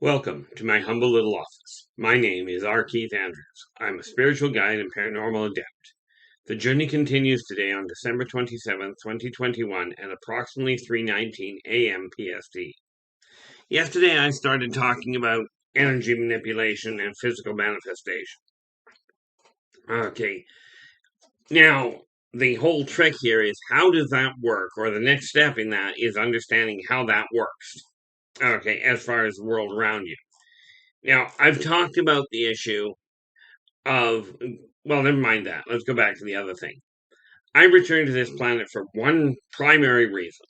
Welcome to my humble little office. My name is R. Keith Andrews. I'm a spiritual guide and paranormal adept. The journey continues today on December 27th, 2021 at approximately 3:19 a.m. PST. Yesterday I started talking about energy manipulation and physical manifestation. Okay, now the whole trick here is how does that work, or the next step in that is understanding how that works. Okay, as far as the world around you. Now, I've talked about the issue of, well, never mind that. Let's go back to the other thing. I returned to this planet for one primary reason,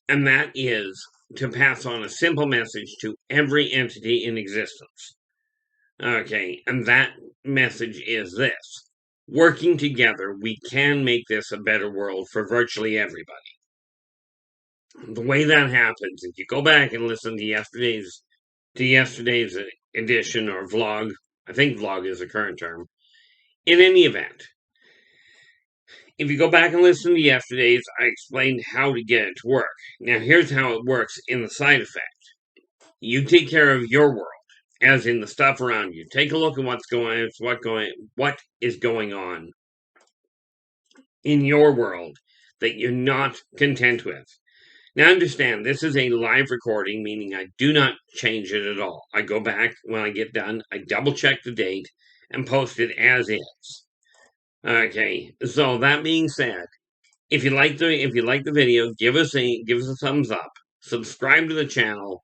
and that is to pass on a simple message to every entity in existence. Okay, and that message is this: working together, we can make this a better world for virtually everybody. The way that happens, if you go back and listen to yesterday's edition or vlog, I think vlog is the current term. In any event, if you go back and listen to yesterday's, I explained how to get it to work. Now, here's how it works in the side effect. You take care of your world, as in the stuff around you. Take a look at what is going on in your world that you're not content with. Now, understand, this is a live recording, meaning I do not change it at all. I go back when I get done, I double check the date, and post it as is. Okay, so that being said, if you like the video, give us a thumbs up, subscribe to the channel,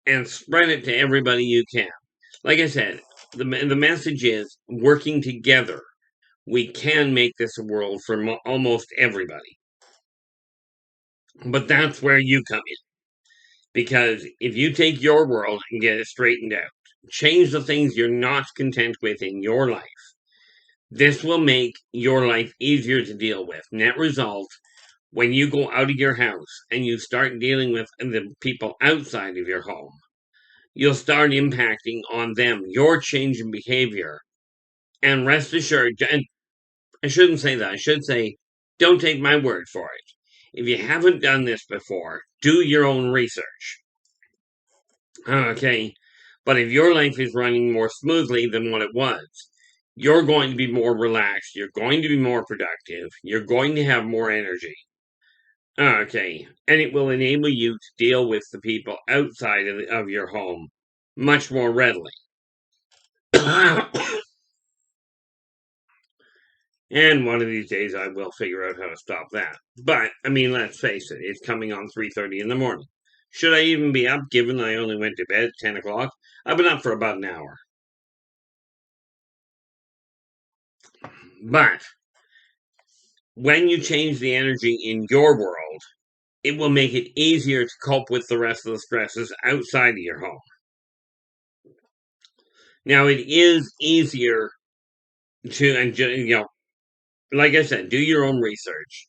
and spread it to everybody you can. Like I said, the message is working together. We can make this a world for almost everybody. But that's where you come in. Because if you take your world and get it straightened out, change the things you're not content with in your life, this will make your life easier to deal with. Net result, when you go out of your house and you start dealing with the people outside of your home, you'll start impacting on them, your change in behavior. And rest assured, and I shouldn't say that, I should say, don't take my word for it. If you haven't done this before, do your own research. Okay, but if your life is running more smoothly than what it was, you're going to be more relaxed, you're going to be more productive, you're going to have more energy. Okay, and it will enable you to deal with the people outside of your home much more readily. And one of these days I will figure out how to stop that. But, I mean, let's face it, it's coming on 3:30 in the morning. Should I even be up, given I only went to bed at 10 o'clock? I've been up for about an hour. But, when you change the energy in your world, it will make it easier to cope with the rest of the stresses outside of your home. Now, it is easier to, and like I said, do your own research.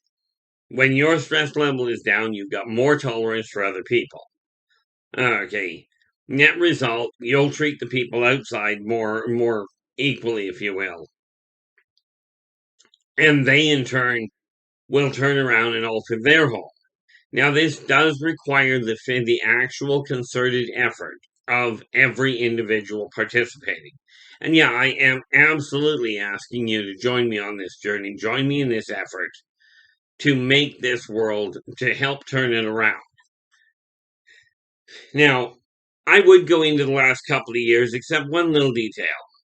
When your stress level is down, you've got more tolerance for other people. Okay. Net result, you'll treat the people outside more equally, if you will. And they, in turn, will turn around and alter their home. Now, this does require the actual concerted effort of every individual participating. And yeah, I am absolutely asking you to join me on this journey, join me in this effort to make this world, to help turn it around. Now, I would go into the last couple of years, except one little detail.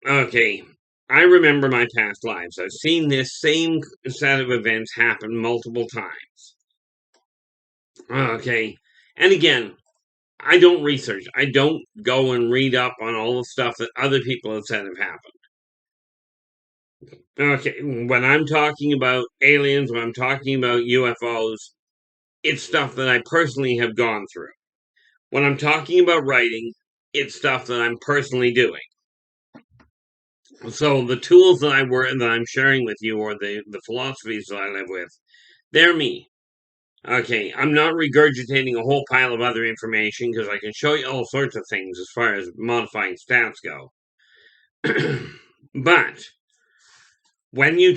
Okay, I remember my past lives. I've seen this same set of events happen multiple times. Okay, and again, I don't research. I don't go and read up on all the stuff that other people have said have happened. Okay, when I'm talking about aliens, when I'm talking about UFOs, it's stuff that I personally have gone through. When I'm talking about writing, it's stuff that I'm personally doing. So the tools that I'm sharing with you, or the philosophies that I live with, they're me. Okay, I'm not regurgitating a whole pile of other information because I can show you all sorts of things as far as modifying stats go. But when you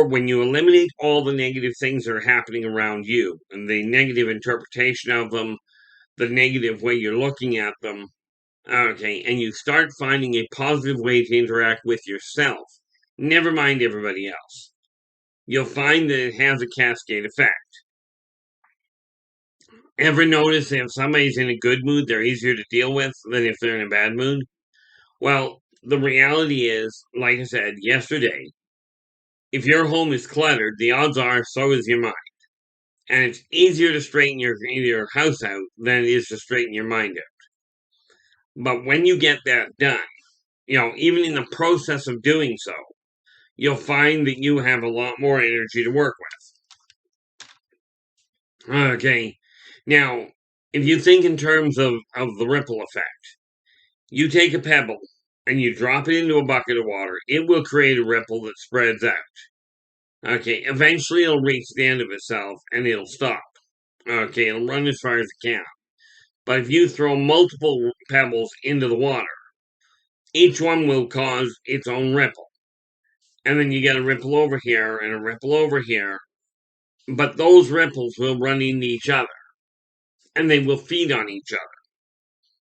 when you eliminate all the negative things that are happening around you and the negative interpretation of them, the negative way you're looking at them, Okay, and you start finding a positive way to interact with yourself, never mind everybody else, you'll find that it has a cascade effect. Ever notice if somebody's in a good mood, they're easier to deal with than if they're in a bad mood? Well, the reality is, like I said yesterday, if your home is cluttered, the odds are so is your mind. And it's easier to straighten your house out than it is to straighten your mind out. But when you get that done, even in the process of doing so, you'll find that you have a lot more energy to work with. Okay. Now, if you think in terms of the ripple effect, you take a pebble and you drop it into a bucket of water, it will create a ripple that spreads out. Okay, eventually it'll reach the end of itself and it'll stop. Okay, it'll run as far as it can. But if you throw multiple pebbles into the water, each one will cause its own ripple. And then you get a ripple over here and a ripple over here. But those ripples will run into each other. And they will feed on each other.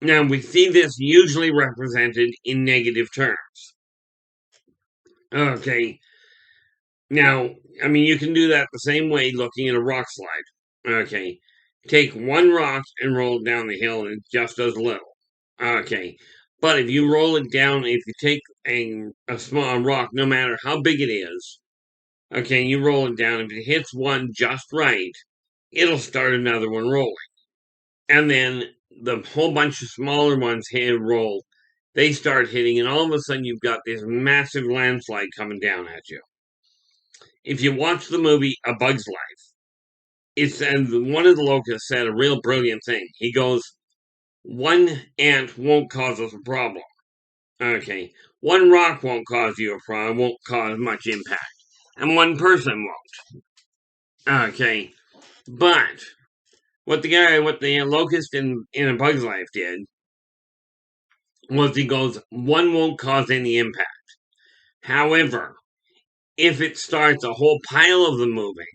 Now, we see this usually represented in negative terms. Okay. Now, you can do that the same way looking at a rock slide. Okay. Take one rock and roll it down the hill, and it just does little. Okay. But if you roll it down, if you take a small rock, no matter how big it is, okay, you roll it down, if it hits one just right, it'll start another one rolling. And then the whole bunch of smaller ones roll. They start hitting, and all of a sudden you've got this massive landslide coming down at you. If you watch the movie A Bug's Life, and one of the locusts said a real brilliant thing. He goes, one ant won't cause us a problem. Okay. One rock won't cause you a problem, won't cause much impact. And one person won't. Okay. But what the locust in A Bug's Life did was he goes, one won't cause any impact. However, if it starts a whole pile of them moving,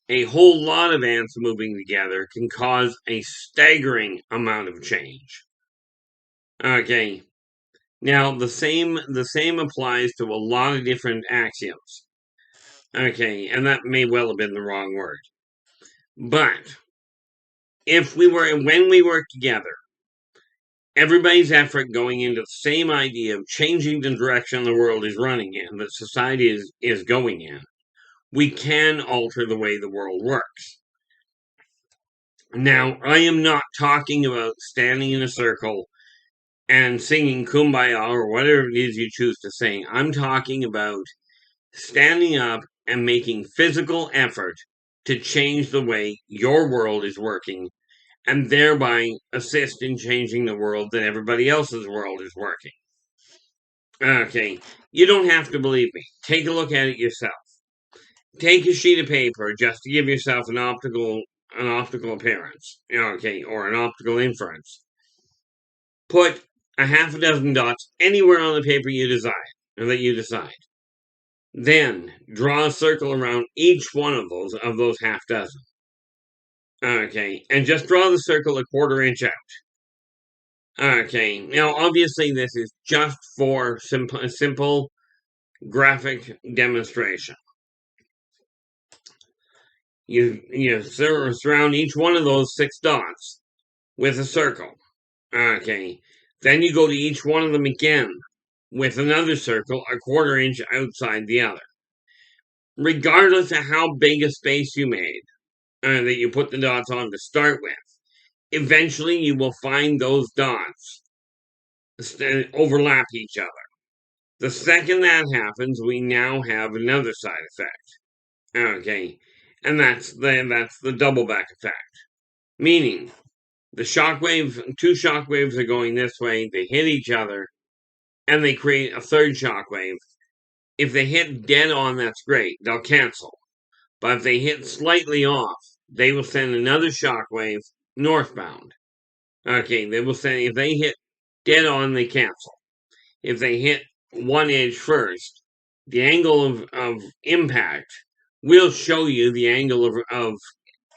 a whole lot of ants moving together can cause a staggering amount of change. Okay. Now the same applies to a lot of different axioms. Okay, and that may well have been the wrong word. But when we work together, everybody's effort going into the same idea of changing the direction the world is running in, that society is going in, we can alter the way the world works. Now, I am not talking about standing in a circle and singing Kumbaya or whatever it is you choose to sing. I'm talking about standing up and making physical effort to change the way your world is working and thereby assist in changing the world that everybody else's world is working. Okay, you don't have to believe me. Take a look at it yourself. Take a sheet of paper just to give yourself an optical appearance, okay, or an optical inference. Put a half a dozen dots anywhere on the paper you decide. Then draw a circle around each one of those half dozen. Okay, and just draw the circle a quarter inch out. Okay, now obviously this is just for simple graphic demonstration. You surround each one of those 6 dots with a circle. Okay, then you go to each one of them again with another circle a quarter inch outside the other. Regardless of how big a space you made that you put the dots on to start with, eventually you will find those dots overlap each other. The second that happens, we now have another side effect. Okay, and that's the Yldrbac effect. Meaning, two shockwaves are going this way, they hit each other, and they create a third shockwave. If they hit dead on, that's great, they'll cancel. But if they hit slightly off, they will send another shockwave northbound. Okay, if they hit dead on, they cancel. If they hit one edge first, the angle of impact will show you the angle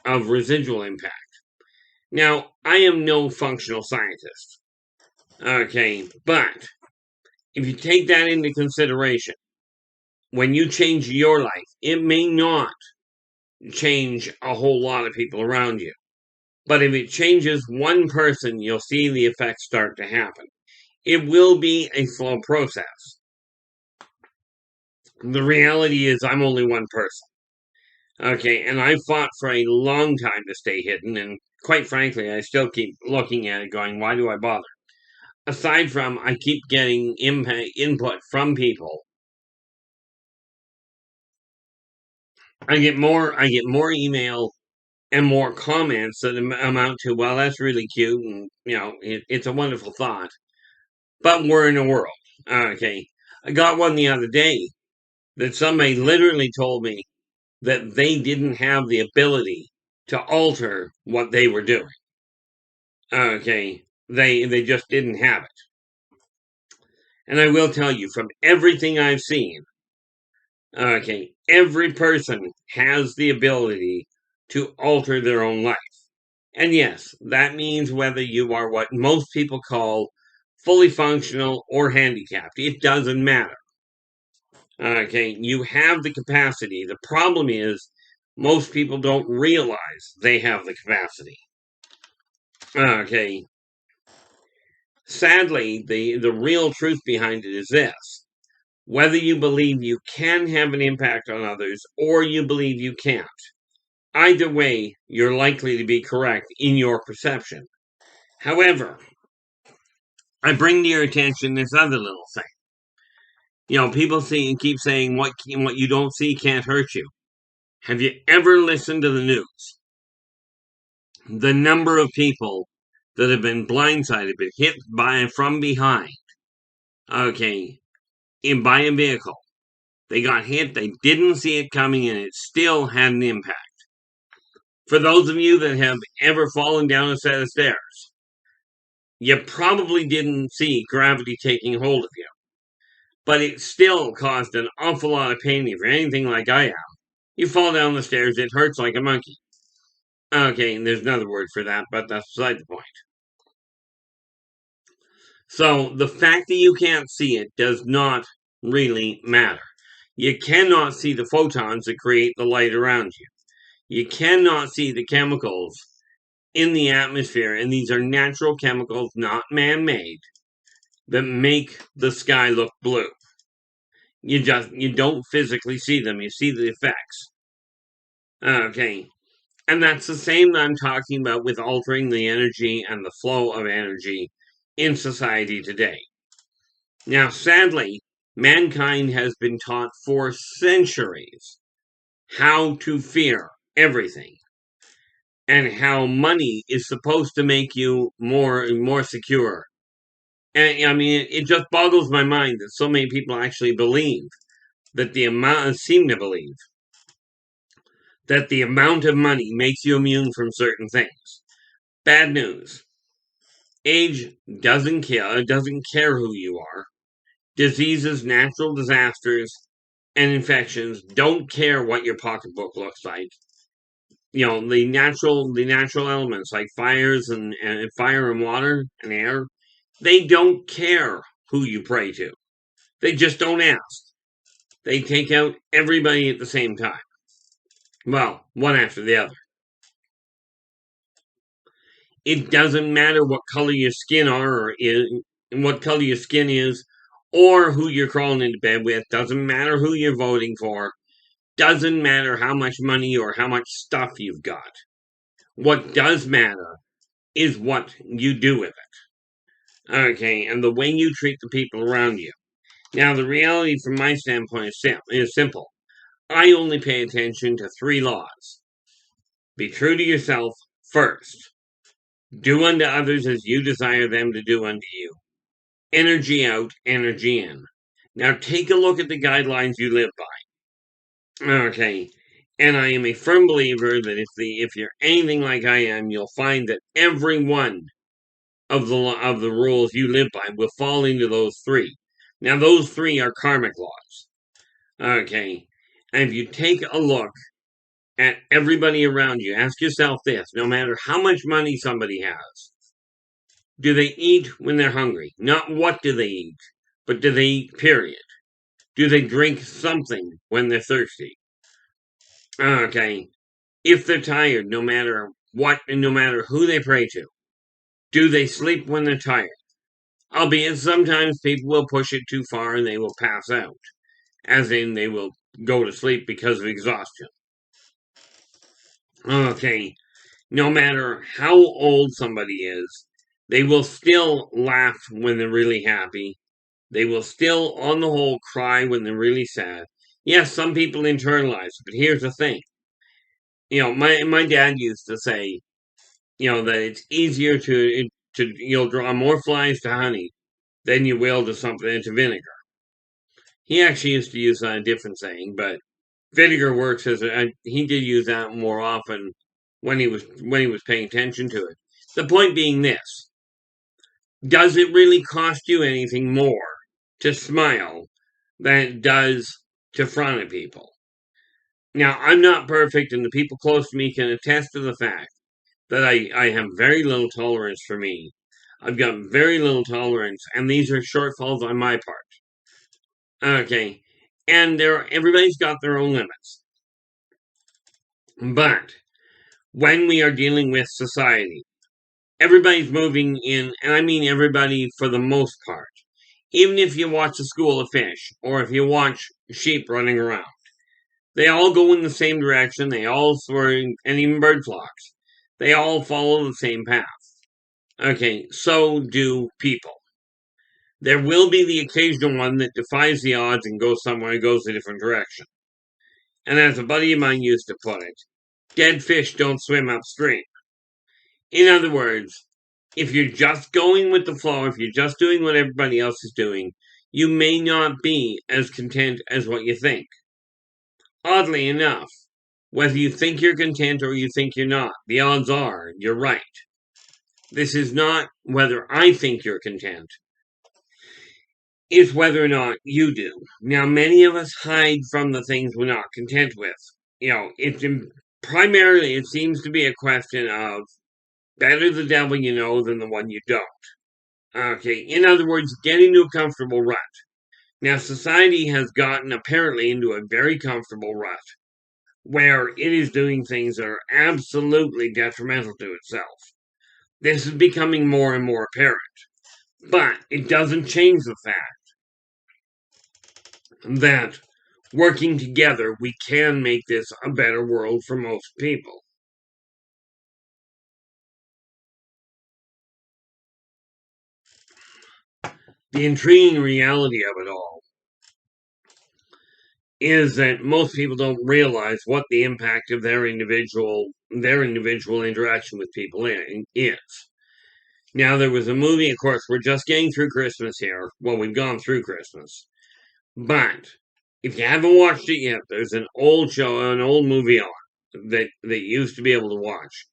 of residual impact. Now, I am no functional scientist. Okay, but if you take that into consideration, when you change your life, it may not change a whole lot of people around you. But if it changes one person, you'll see the effects start to happen. It will be a slow process. The reality is, I'm only one person. Okay, and I fought for a long time to stay hidden, and quite frankly, I still keep looking at it going, why do I bother? Aside from, I keep getting input from people. I get more email and more comments that amount to, well, that's really cute, and, it's a wonderful thought. But we're in a world. Okay. I got one the other day that somebody literally told me that they didn't have the ability to alter what they were doing. Okay. They just didn't have it. And I will tell you, from everything I've seen, okay, every person has the ability to alter their own life. And yes, that means whether you are what most people call fully functional or handicapped, it doesn't matter. Okay, you have the capacity. The problem is most people don't realize they have the capacity. Okay. Sadly, the real truth behind it is this. Whether you believe you can have an impact on others or you believe you can't, either way, you're likely to be correct in your perception. However, I bring to your attention this other little thing. People keep saying what you don't see can't hurt you. Have you ever listened to the news? The number of people that have been blindsided, been hit from behind, okay, by a vehicle. They got hit, they didn't see it coming, and it still had an impact. For those of you that have ever fallen down a set of stairs, you probably didn't see gravity taking hold of you. But it still caused an awful lot of pain if you're anything like I am. You fall down the stairs, it hurts like a monkey. Okay, and there's another word for that, but that's beside the point. So the fact that you can't see it does not really matter. You cannot see the photons that create the light around you. You cannot see the chemicals in the atmosphere, and these are natural chemicals, not man-made, that make the sky look blue. You don't physically see them. You see the effects. Okay. And that's the same that I'm talking about with altering the energy and the flow of energy in society today. Now, sadly, mankind has been taught for centuries how to fear everything and how money is supposed to make you more secure. And I mean, it just boggles my mind that so many people actually seem to believe that the amount of money makes you immune from certain things. Bad news. Age doesn't care who you are. Diseases, natural disasters, and infections don't care what your pocketbook looks like. The natural elements like fire and water and air, they don't care who you pray to. They just don't ask. They take out everybody at the same time. Well, one after the other. It doesn't matter what color your skin is, or who you're crawling into bed with. Doesn't matter who you're voting for. Doesn't matter how much money or how much stuff you've got. What does matter is what you do with it. Okay, and the way you treat the people around you. Now, the reality from my standpoint is simple. I only pay attention to 3 laws. Be true to yourself first. Do unto others as you desire them to do unto you. Energy out, energy in. Now take a look at the guidelines you live by. Okay. And I am a firm believer that if you're anything like I am, you'll find that every one of the rules you live by will fall into those 3. Now those 3 are karmic laws. Okay. And if you take a look at everybody around you, ask yourself this: no matter how much money somebody has, Do they eat when they're hungry? Not what do they eat, but do they eat, period? Do they drink something when they're thirsty? Okay. If they're tired, no matter what and no matter who they pray to, do they sleep when they're tired? Albeit sometimes people will push it too far and they will pass out, as in they will go to sleep because of exhaustion. Okay. No matter how old somebody is, they will still laugh when they're really happy. They will still, on the whole, cry when they're really sad. Yes, some people internalize it, but here's the thing. My dad used to say, that it's easier to draw more flies to honey than you will to something to vinegar. He actually used to use a different saying, but vinegar works he did use that more often when he was paying attention to it. The point being this: does it really cost you anything more to smile than it does to frown at people? Now, I'm not perfect, and the people close to me can attest to the fact that I have very little tolerance for me. I've got very little tolerance, and these are shortfalls on my part. Okay. And everybody's got their own limits. But when we are dealing with society, everybody's moving in, and I mean everybody for the most part. Even if you watch a school of fish, or if you watch sheep running around, they all go in the same direction, they all swing, and even bird flocks. They all follow the same path. Okay, so do people. There will be the occasional one that defies the odds and goes somewhere and goes a different direction. And as a buddy of mine used to put it, dead fish don't swim upstream. In other words, if you're just going with the flow, if you're just doing what everybody else is doing, you may not be as content as what you think. Oddly enough, whether you think you're content or you think you're not, the odds are you're right. This is not whether I think you're content, it's whether or not you do. Now, many of us hide from the things we're not content with. Primarily, it seems to be a question of better the devil you know than the one you don't. Okay, in other words, get into a comfortable rut. Now, society has gotten apparently into a very comfortable rut where it is doing things that are absolutely detrimental to itself. This is becoming more and more apparent, but it doesn't change the fact that working together, we can make this a better world for most people. The intriguing reality of it all is that most people don't realize what the impact of their individual interaction with people is. Now, there was a movie, of course, we're just getting through Christmas here. Well, we've gone through Christmas. But if you haven't watched it yet, there's an old movie on that you used to be able to watch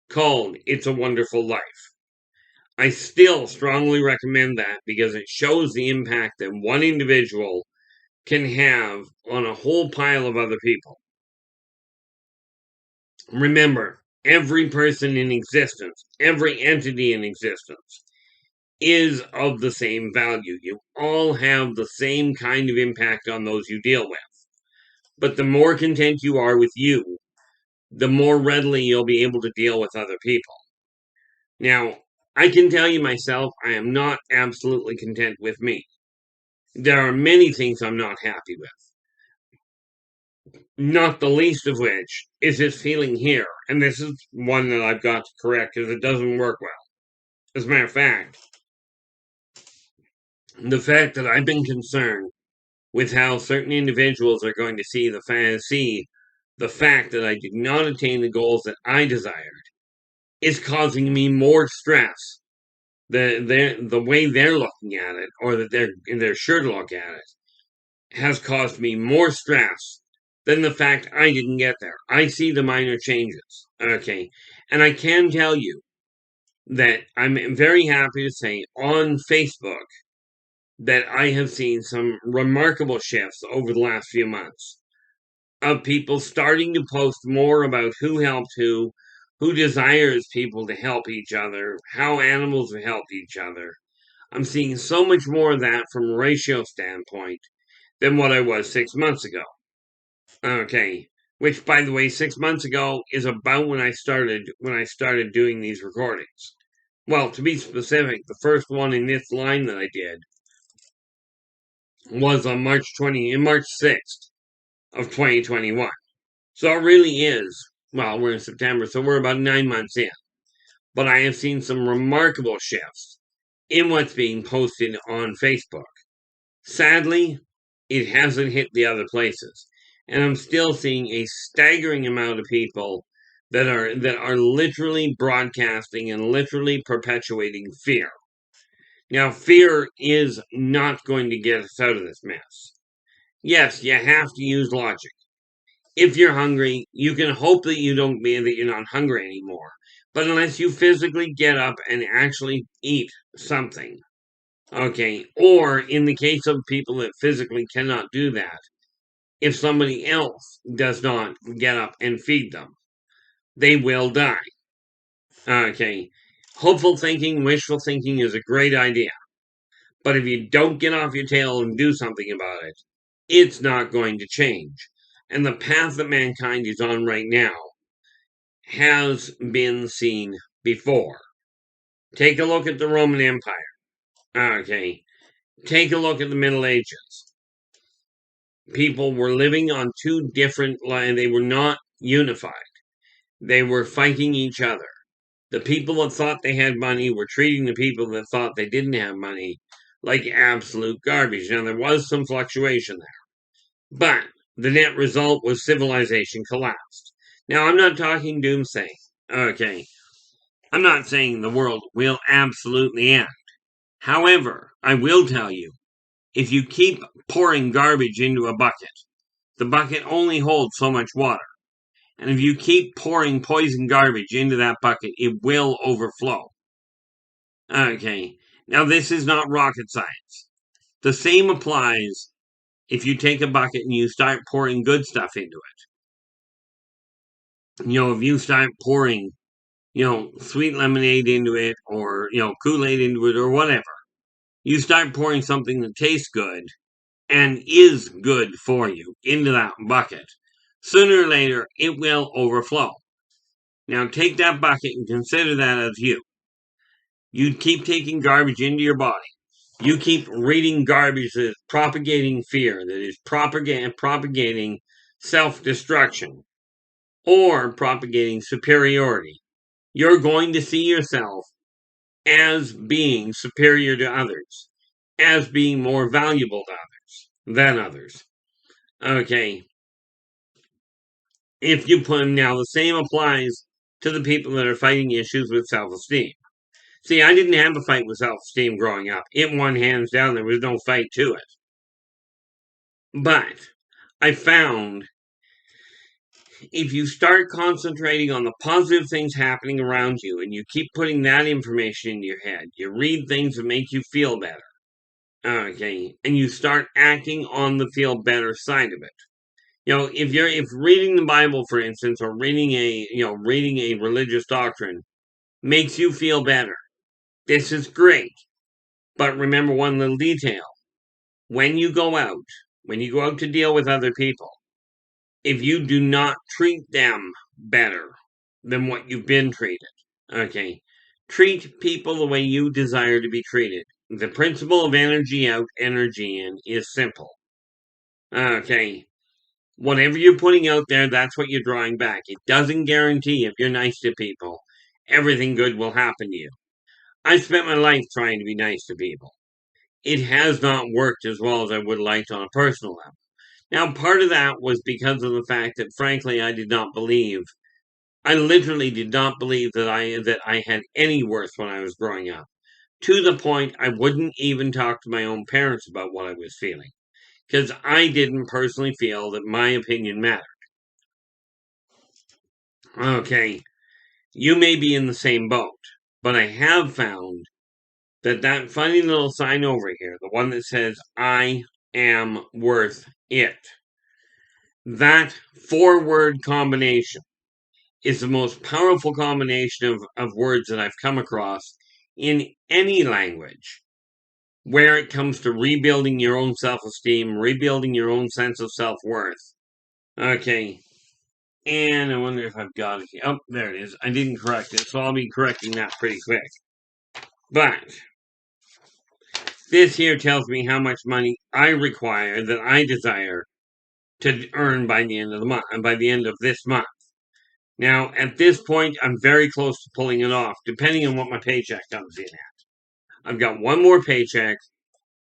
called It's a Wonderful Life. I still strongly recommend that because it shows the impact that one individual can have on a whole pile of other people. Remember, every person in existence, every entity in existence, is of the same value. You all have the same kind of impact on those you deal with. But the more content you are with you, the more readily you'll be able to deal with other people. Now, I can tell you myself, I am not absolutely content with me. There are many things I'm not happy with. Not the least of which is this feeling here. And this is one that I've got to correct because it doesn't work well. As a matter of fact, the fact that I've been concerned with how certain individuals are going to see the fact that I did not attain the goals that I desired is causing me more stress. The way they're looking at it, or that they're sure to look at it, has caused me more stress than the fact I didn't get there. I see the minor changes. Okay. And I can tell you that I'm very happy to say on Facebook that I have seen some remarkable shifts over the last few months of people starting to post more about who helped who, who desires people to help each other, how animals have helped each other. I'm seeing so much more of that from a ratio standpoint than what I was 6 months ago. Okay. Which, by the way, 6 months ago is about when I started doing these recordings. Well, to be specific, the first one in this line that I did was on March 6th of 2021. So it really is, well, we're in September, so we're about 9 months in. But I have seen some remarkable shifts in what's being posted on Facebook. Sadly, it hasn't hit the other places. And I'm still seeing a staggering amount of people that are literally broadcasting and literally perpetuating fear. Now, fear is not going to get us out of this mess. Yes, you have to use logic. If you're hungry, you can hope that you're not hungry anymore. But unless you physically get up and actually eat something, okay, or in the case of people that physically cannot do that, if somebody else does not get up and feed them, they will die. Okay, hopeful thinking, wishful thinking is a great idea. But if you don't get off your tail and do something about it, it's not going to change. And the path that mankind is on right now has been seen before. Take a look at the Roman Empire. Okay. Take a look at the Middle Ages. People were living on two different lines. They were not unified. They were fighting each other. The people that thought they had money were treating the people that thought they didn't have money like absolute garbage. Now, there was some fluctuation there. But the net result was civilization collapsed. Now, I'm not talking doomsday. Okay. I'm not saying the world will absolutely end. However, I will tell you, if you keep pouring garbage into a bucket, the bucket only holds so much water. And if you keep pouring poison garbage into that bucket, it will overflow. Okay. Now, this is not rocket science. The same applies if you take a bucket and you start pouring good stuff into it. If you start pouring, sweet lemonade into it or, Kool-Aid into it or whatever, you start pouring something that tastes good and is good for you into that bucket, sooner or later it will overflow. Now take that bucket and consider that as you. You keep taking garbage into your body. You keep reading garbage that is propagating fear, that is propagating self-destruction, or propagating superiority. You're going to see yourself as being superior to others, as being more valuable to others than others. Okay. If you put them now, the same applies to the people that are fighting issues with self-esteem. See, I didn't have a fight with self-esteem growing up. It won hands down. There was no fight to it. But I found if you start concentrating on the positive things happening around you and you keep putting that information into your head, you read things that make you feel better. Okay. And you start acting on the feel better side of it. If reading the Bible, for instance, or reading a religious doctrine makes you feel better, this is great. But remember one little detail. When you go out to deal with other people, if you do not treat them better than what you've been treated, okay, treat people the way you desire to be treated. The principle of energy out, energy in is simple. Okay. Whatever you're putting out there, that's what you're drawing back. It doesn't guarantee if you're nice to people, everything good will happen to you. I spent my life trying to be nice to people. It has not worked as well as I would like on a personal level. Now, part of that was because of the fact that, frankly, I literally did not believe that I had any worth when I was growing up. To the point I wouldn't even talk to my own parents about what I was feeling. Because I didn't personally feel that my opinion mattered. Okay, you may be in the same boat, but I have found that funny little sign over here, the one that says, I am worth it, that four-word combination is the most powerful combination of words that I've come across in any language where it comes to rebuilding your own self-esteem, rebuilding your own sense of self-worth. Okay. And I wonder if I've got it here. Oh, there it is. I didn't correct it, so I'll be correcting that pretty quick. But this here tells me how much money I require, that I desire to earn by the end of the month, and by the end of this month. Now, at this point, I'm very close to pulling it off, depending on what my paycheck comes in at. I've got one more paycheck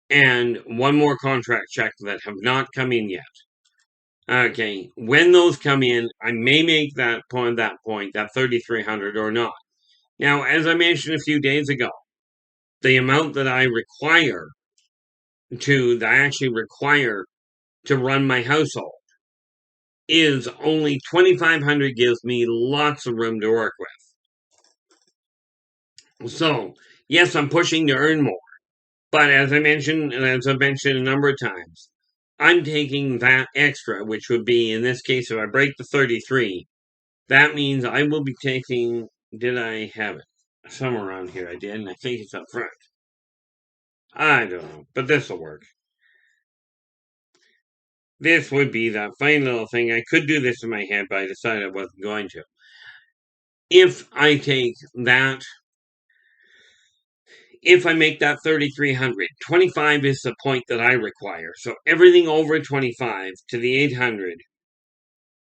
and one more contract check that have not come in yet. Okay, when those come in, I may make that point, that $3,300 or not. Now, as I mentioned a few days ago, the amount that I actually require to run my household is only $2,500. Gives me lots of room to work with. So, yes, I'm pushing to earn more. But as I've mentioned a number of times, I'm taking that extra, which would be, in this case, if I break the 33, that means I will be taking, did I have it? Somewhere around here I did, and I think it's up front. I don't know, but this will work. This would be that fine little thing. I could do this in my head, but I decided I wasn't going to. If I take that, if I make that 3,300, 25 is the point that I require. So everything over 25 to the 800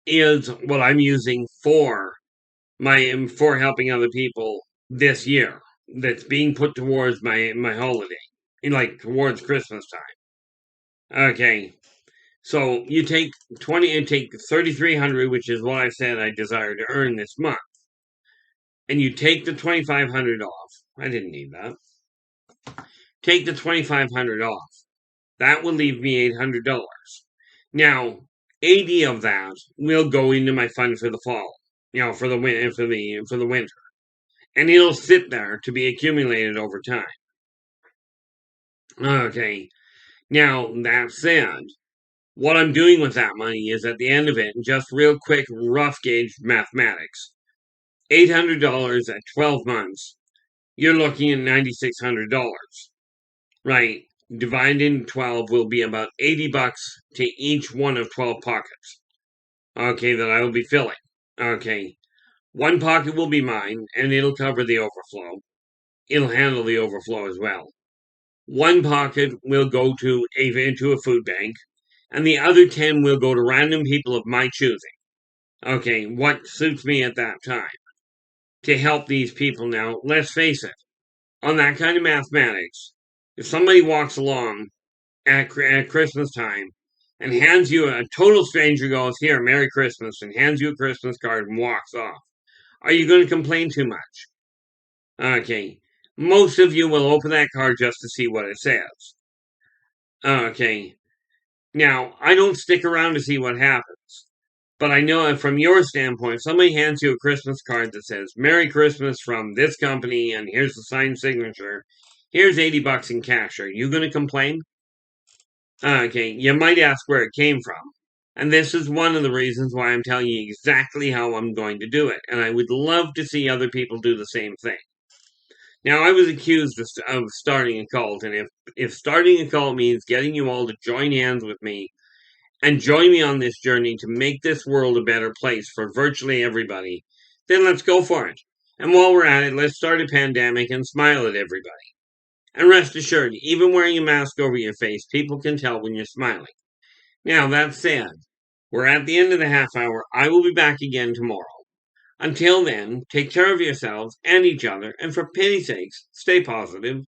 is what I'm using for helping other people this year. That's being put towards my holiday, like towards Christmas time. Okay, so you take 3,300, which is what I said I desire to earn this month, and you take the 2,500 off. I didn't need that. Take the 2,500 off. That will leave me $800. Now, 80 of that will go into my fund for the fall. For the winter, and it'll sit there to be accumulated over time. Okay. Now, that said, what I'm doing with that money is, at the end of it, just real quick, rough gauge mathematics, $800 at 12 months, you're looking at $9,600, right? Divided into 12 will be about $80 to each one of 12 pockets, okay, that I will be filling. Okay, one pocket will be mine, and it'll cover the overflow. It'll handle the overflow as well. One pocket will go to a food bank, and the other 10 will go to random people of my choosing. Okay, what suits me at that time to help these people. Now, let's face it, on that kind of mathematics, if somebody walks along at Christmas time and hands you, a total stranger goes, "Here, Merry Christmas," and hands you a Christmas card and walks off, are you going to complain too much? Okay, most of you will open that card just to see what it says. Okay, now, I don't stick around to see what happens, but I know from your standpoint, if somebody hands you a Christmas card that says, "Merry Christmas from this company, and here's the signed signature, here's $80 in cash," are you going to complain? Okay, you might ask where it came from. And this is one of the reasons why I'm telling you exactly how I'm going to do it. And I would love to see other people do the same thing. Now, I was accused of starting a cult, and if starting a cult means getting you all to join hands with me and join me on this journey to make this world a better place for virtually everybody, then let's go for it. And while we're at it, let's start a pandemic and smile at everybody. And rest assured, even wearing a mask over your face, people can tell when you're smiling. Now, that said, we're at the end of the half hour. I will be back again tomorrow. Until then, take care of yourselves and each other, and for pity's sakes, stay positive.